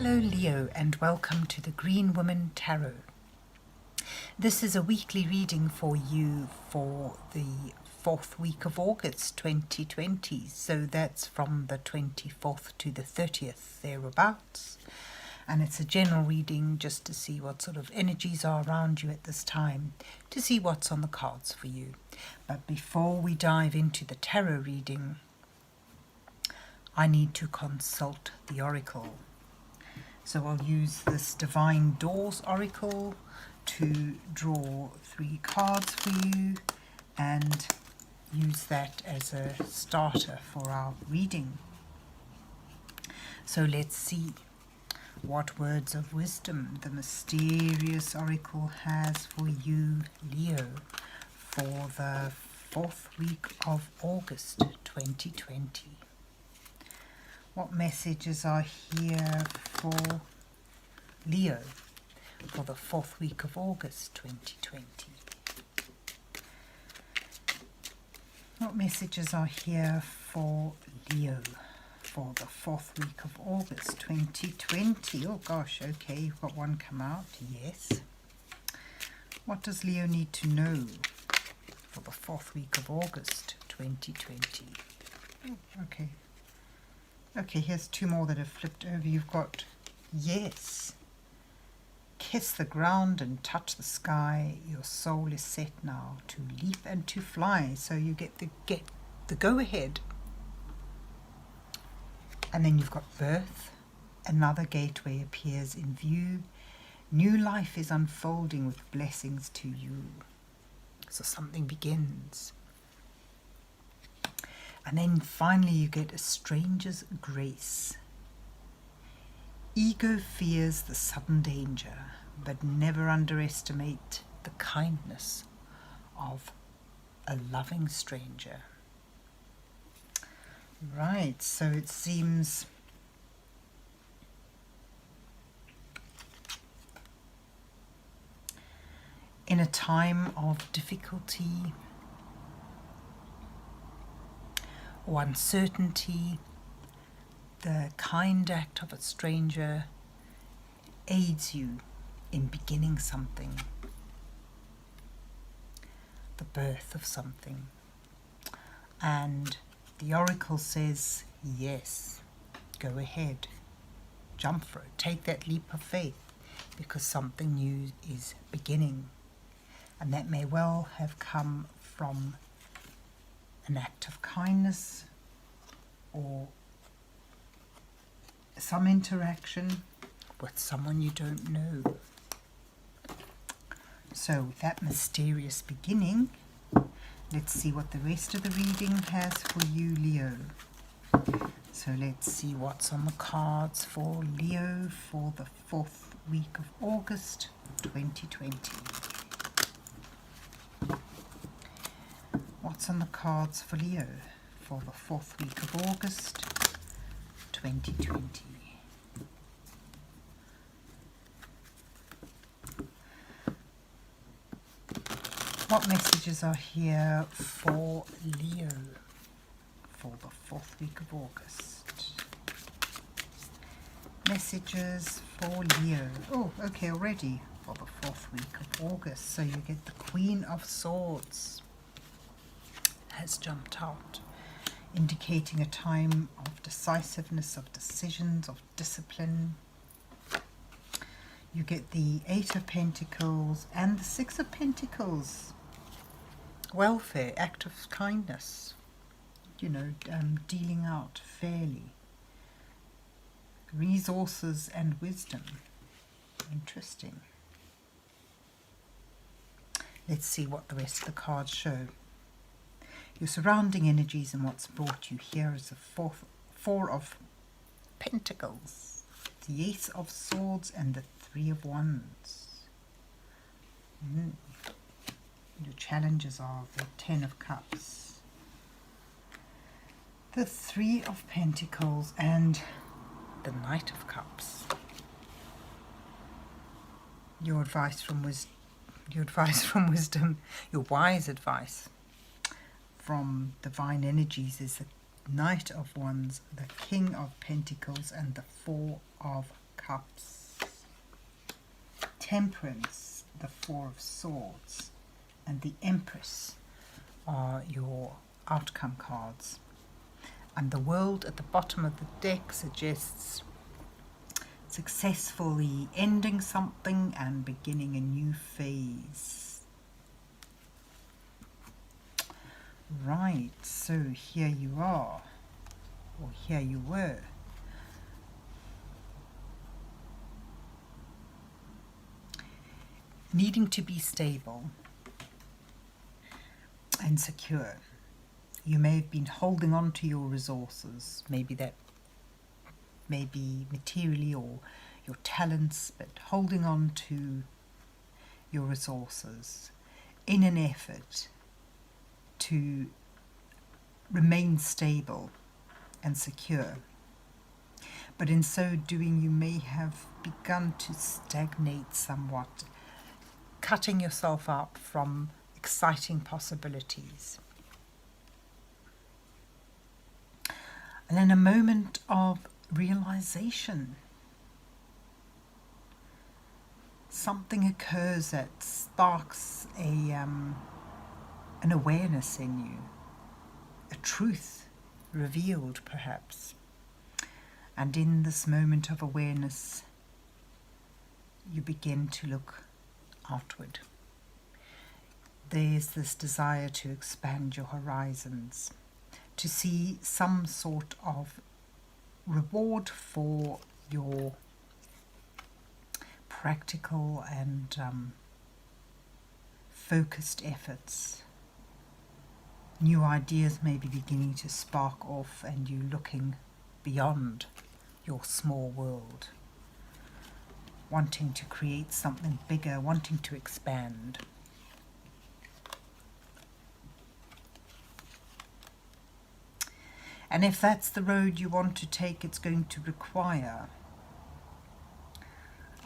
Hello Leo, and welcome to the Green Woman Tarot. This is a weekly reading for you for the 4th week of August 2020. So that's from the 24th to the 30th, thereabouts. And it's a general reading just to see what sort of energies are around you at this time, to see what's on the cards for you. But before we dive into the tarot reading, I need to consult the oracle. So I'll use this Divine Doors Oracle to draw 3 cards for you and use that as a starter for our reading. So let's see what words of wisdom the mysterious oracle has for you, Leo, for the 4th week of August 2020. What messages are here for Leo for the 4th week of August 2020? What messages are here for Leo for the 4th week of August 2020? Oh gosh, okay, you've got one come out, yes. What does Leo need to know for the 4th week of August 2020? Oh, okay. Okay, here's 2 more that have flipped over. You've got yes. Kiss the ground and touch the sky. Your soul is set now to leap and to fly. So you get the go ahead. And then you've got birth. Another gateway appears in view. New life is unfolding with blessings to you. So something begins. And then finally you get a stranger's grace. Ego fears the sudden danger, but never underestimate the kindness of a loving stranger. Right, so it seems in a time of difficulty or uncertainty, the kind act of a stranger aids you in beginning something, the birth of something. And the oracle says, yes, go ahead, jump for it, take that leap of faith, because something new is beginning. And that may well have come from an act of kindness or some interaction with someone you don't know. So with that mysterious beginning, let's see what the rest of the reading has for you, Leo. So let's see what's on the cards for Leo for the 4th week of August 2020. What's on the cards for Leo for the 4th week of August 2020? What messages are here for Leo for the 4th week of August? Messages for Leo. Oh, okay, already for the 4th week of August. So you get the Queen of Swords has jumped out, indicating a time of decisiveness, of decisions, of discipline. You get the 8 of Pentacles and the 6 of Pentacles. Welfare, act of kindness, dealing out fairly. Resources and wisdom. Interesting. Let's see what the rest of the cards show. Your surrounding energies and what's brought you here is the 4 of Pentacles, the Ace of Swords and the 3 of Wands. Your challenges are the 10 of Cups, the 3 of Pentacles and the Knight of Cups. Your advice from wisdom, your wise advice from divine energies is the Knight of Wands, the King of Pentacles and the 4 of Cups, Temperance, the Four of Swords, and the Empress are your outcome cards. And the World at the bottom of the deck suggests successfully ending something and beginning a new phase. Right, so here you are, or here you were. Needing to be stable and secure. You may have been holding on to your resources, maybe materially or your talents, but holding on to your resources in an effort to remain stable and secure. But in so doing, you may have begun to stagnate somewhat, cutting yourself out from exciting possibilities. And in a moment of realization, something occurs that sparks an awareness in you, a truth revealed perhaps. And in this moment of awareness, you begin to look outward. There's this desire to expand your horizons, to see some sort of reward for your practical and focused efforts. New ideas may be beginning to spark off, and you looking beyond your small world, wanting to create something bigger, wanting to expand. And if that's the road you want to take, it's going to require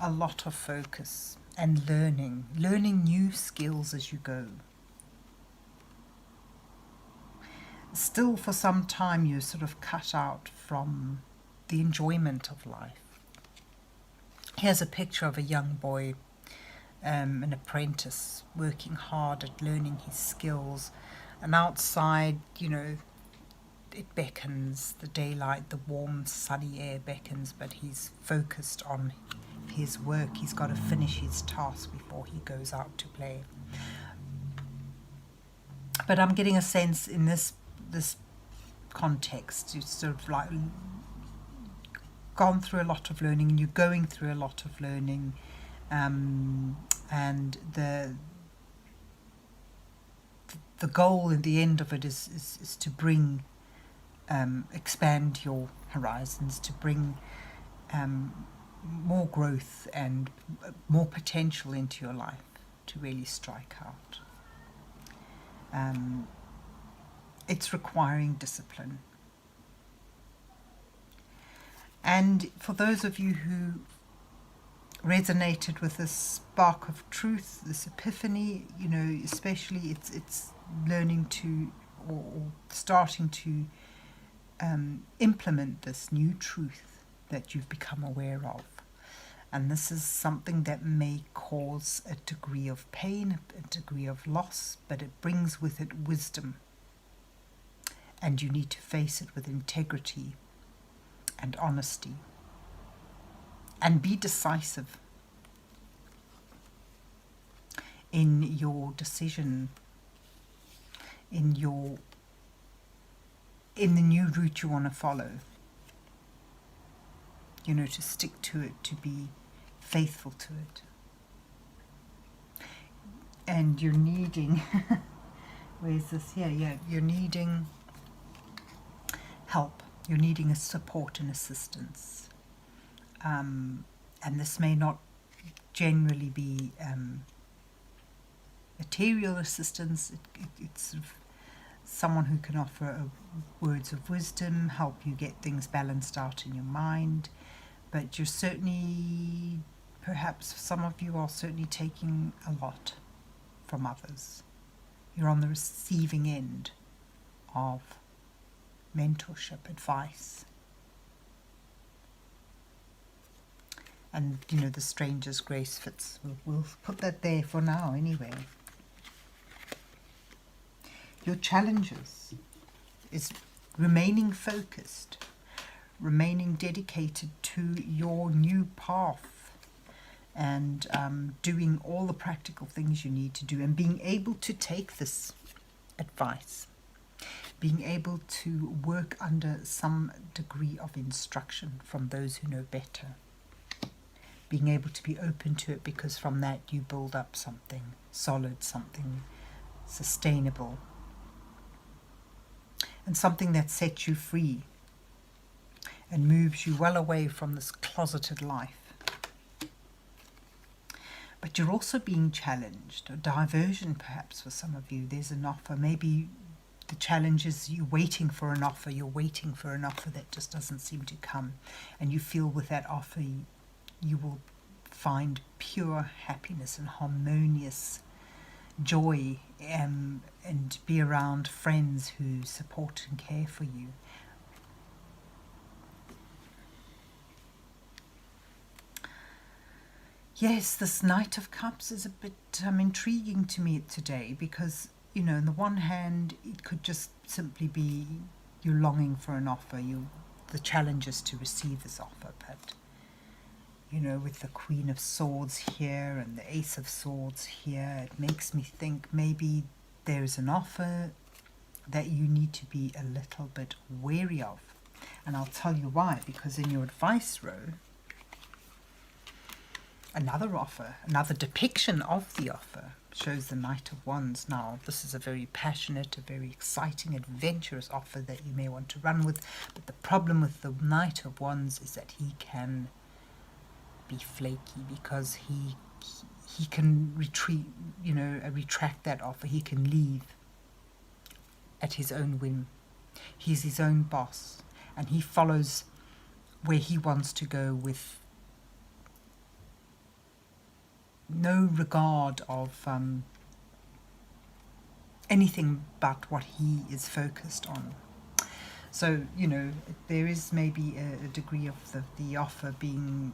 a lot of focus and learning new skills as you go. Still, for some time, you're sort of cut out from the enjoyment of life. Here's a picture of a young boy, an apprentice, working hard at learning his skills. And outside, it beckons, the daylight, the warm, sunny air beckons, but he's focused on his work. He's got to finish his task before he goes out to play. But I'm getting a sense in this context, you've sort of like gone through a lot of learning, and you're going through a lot of learning, and the goal in the end of it is to bring expand your horizons, to bring more growth and more potential into your life, to really strike out. It's requiring discipline. And for those of you who resonated with this spark of truth, this epiphany, especially it's learning to or starting to implement this new truth that you've become aware of. And this is something that may cause a degree of pain, a degree of loss, but it brings with it wisdom. And you need to face it with integrity and honesty. And be decisive in your decision, in the new route you want to follow. To stick to it, to be faithful to it. And you're needing, where's this here? Yeah, you're needing help. You're needing a support and assistance. And this may not generally be material assistance. It's sort of someone who can offer words of wisdom, help you get things balanced out in your mind. But you're certainly, perhaps some of you are certainly taking a lot from others. You're on the receiving end of mentorship, advice. And, you know, the stranger's grace fits. We'll put that there for now anyway. Your challenges is remaining focused, remaining dedicated to your new path, and doing all the practical things you need to do, and being able to take this advice, being able to work under some degree of instruction from those who know better, being able to be open to it, because from that you build up something solid, something sustainable, and something that sets you free and moves you well away from this closeted life. But you're also being challenged, a diversion perhaps for some of you. There's an offer. Maybe the challenge is you're waiting for an offer. You're waiting for an offer that just doesn't seem to come. And you feel with that offer you will find pure happiness and harmonious joy, and be around friends who support and care for you. Yes, this Knight of Cups is a bit intriguing to me today, because, you know, on the one hand, it could just simply be you longing for an offer, the challenge is to receive this offer. But, you know, with the Queen of Swords here and the Ace of Swords here, it makes me think maybe there's an offer that you need to be a little bit wary of. And I'll tell you why, because in your advice row, another offer, another depiction of the offer, shows the Knight of Wands. Now, this is a very passionate, a very exciting, adventurous offer that you may want to run with. But the problem with the Knight of Wands is that he can be flaky, because he can retract that offer. He can leave at his own whim. He's his own boss, and he follows where he wants to go with no regard of anything but what he is focused on. So, you know, there is maybe a degree of the offer being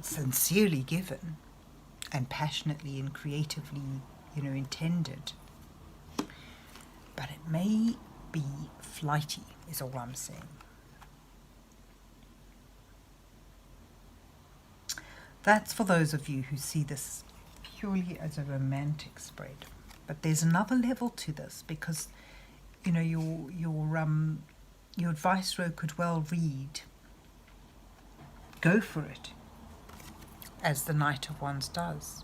sincerely given and passionately and creatively, you know, intended. But it may be flighty, is all I'm saying. That's for those of you who see this purely as a romantic spread. But there's another level to this, because, you know, your advice row could well read, go for it, as the Knight of Wands does.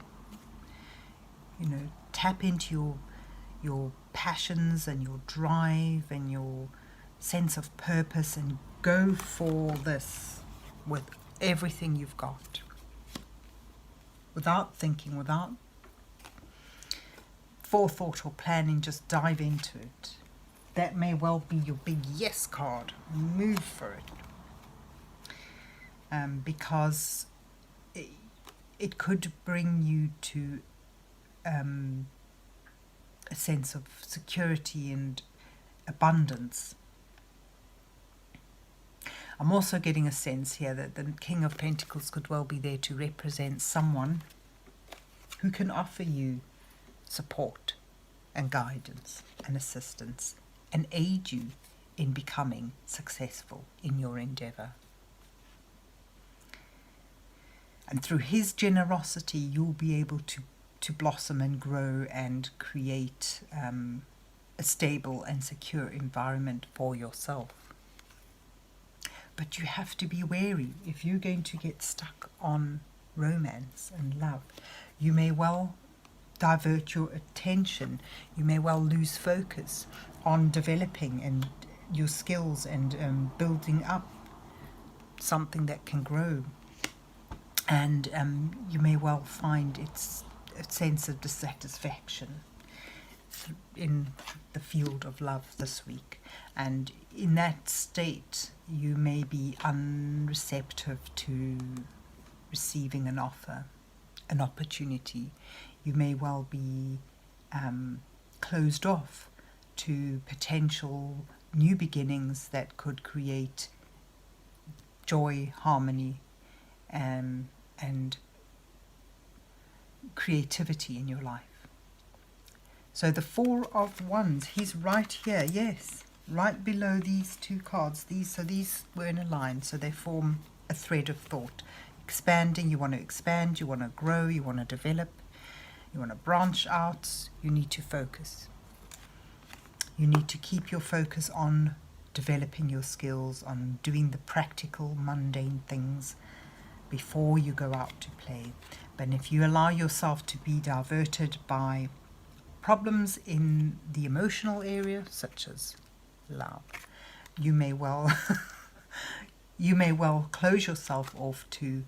You know, tap into your passions and your drive and your sense of purpose, and go for this with everything you've got. Without thinking, without forethought or planning, just dive into it. That may well be your big yes card. Move for it. Because it could bring you to a sense of security and abundance. I'm also getting a sense here that the King of Pentacles could well be there to represent someone who can offer you support and guidance and assistance and aid you in becoming successful in your endeavour. And through his generosity, you'll be able to blossom and grow and create a stable and secure environment for yourself. But you have to be wary. If you're going to get stuck on romance and love, you may well divert your attention. You may well lose focus on developing and your skills and building up something that can grow. And you may well find it's a sense of dissatisfaction in the field of love this week. And in that state, you may be unreceptive to receiving an offer, an opportunity. You may well be closed off to potential new beginnings that could create joy, harmony, and creativity in your life. So the Four of Wands, he's right here, yes, right below these two cards. These were in a line, so they form a thread of thought. Expanding, you want to expand, you want to grow, you want to develop, you want to branch out, you need to focus. You need to keep your focus on developing your skills, on doing the practical, mundane things before you go out to play. But if you allow yourself to be diverted by problems in the emotional area, such as love, you may well close yourself off to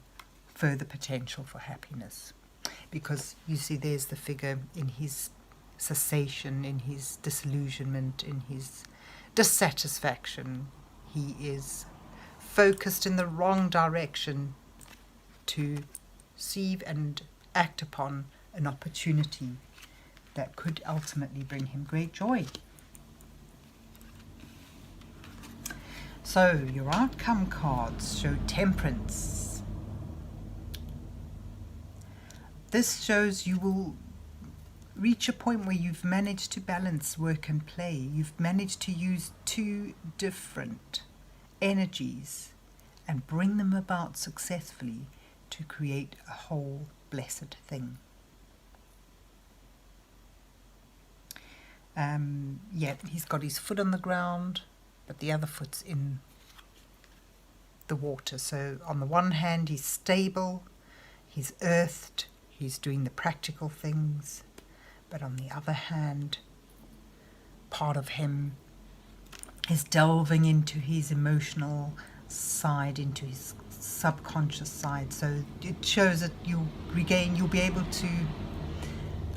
further potential for happiness. Because you see, there's the figure in his cessation, in his disillusionment, in his dissatisfaction. He is focused in the wrong direction to see and act upon an opportunity that could ultimately bring him great joy. So your outcome cards show temperance. This shows you will reach a point where you've managed to balance work and play. You've managed to use two different energies and bring them about successfully to create a whole blessed thing. Yeah, he's got his foot on the ground, but the other foot's in the water. So on the one hand, he's stable, he's earthed, he's doing the practical things. But on the other hand, part of him is delving into his emotional side, into his subconscious side. So it shows that you'll be able to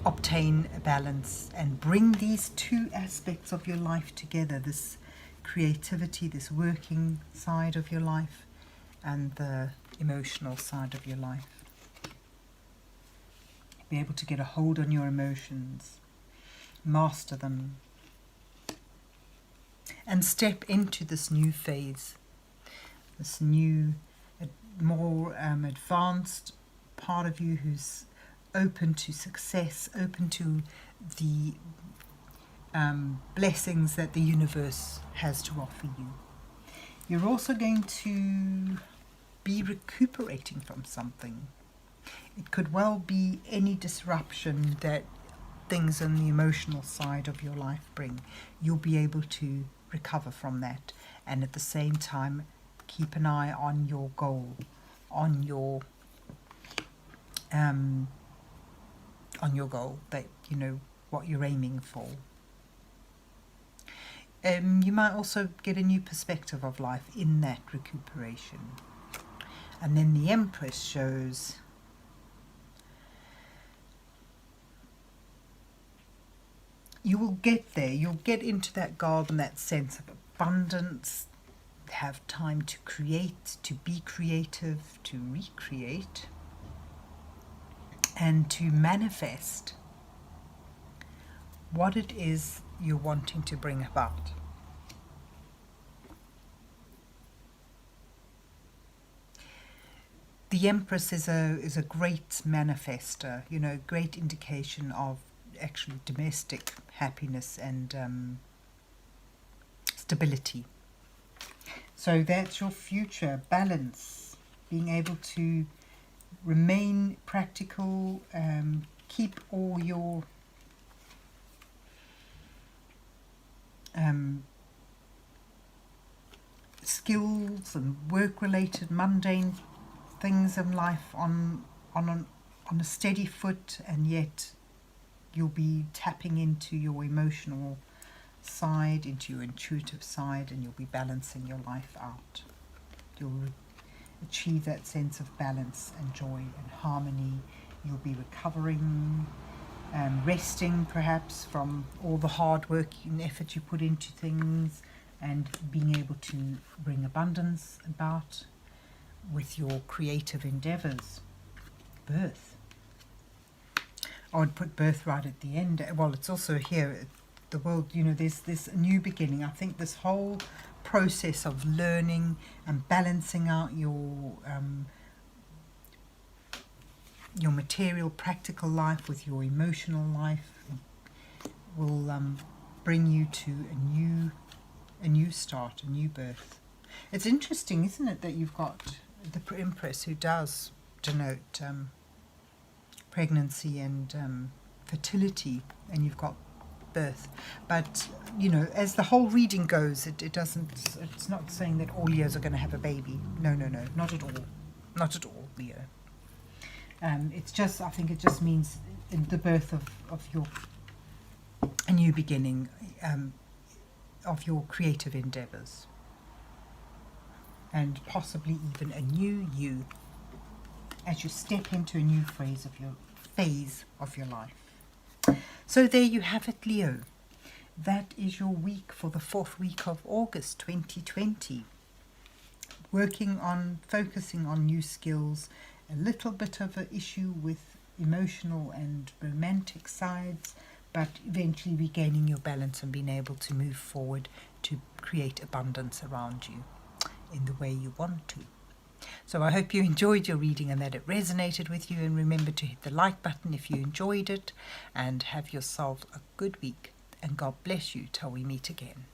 obtain a balance and bring these two aspects of your life together, this creativity, this working side of your life, and the emotional side of your life. Be able to get a hold on your emotions, master them, and step into this new phase, this new, more advanced part of you who's open to success, open to the blessings that the universe has to offer you. You're also going to be recuperating from something. It could well be any disruption that things on the emotional side of your life bring. You'll be able to recover from that, and at the same time keep an eye on your goal, on your goal, that you know what you're aiming for. You might also get a new perspective of life in that recuperation. And then the Empress shows you will get there. You'll get into that garden, that sense of abundance, have time to create, to be creative, to recreate, and to manifest what it is you're wanting to bring about. The Empress is a great manifester, you know, great indication of actually domestic happiness and stability. So that's your future, balance, being able to remain practical, keep all your skills and work-related mundane things in life on a steady foot, and yet you'll be tapping into your emotional side, into your intuitive side, and you'll be balancing your life out. You'll achieve that sense of balance and joy and harmony. You'll be recovering, resting perhaps from all the hard work and effort you put into things, and being able to bring abundance about with your creative endeavors. Birth. I would put birth right at the end. Well, it's also here, the world, you know, there's this new beginning. I think this whole process of learning and balancing out your your material, practical life with your emotional life will bring you to a new start, a new birth. It's interesting, isn't it, that you've got the Empress, who does denote pregnancy and fertility, and you've got birth. But you know, as the whole reading goes, it's not saying that all Leos are going to have a baby. No, not at all, not at all, Leo. It's just, I think it just means the birth of your a new beginning, of your creative endeavors, and possibly even a new you as you step into a new phase of your life. So there you have it, Leo. That is your week for the 4th week of August 2020. Focusing on new skills, a little bit of an issue with emotional and romantic sides, but eventually regaining your balance and being able to move forward to create abundance around you in the way you want to. So I hope you enjoyed your reading and that it resonated with you, and remember to hit the like button if you enjoyed it, and have yourself a good week, and God bless you till we meet again.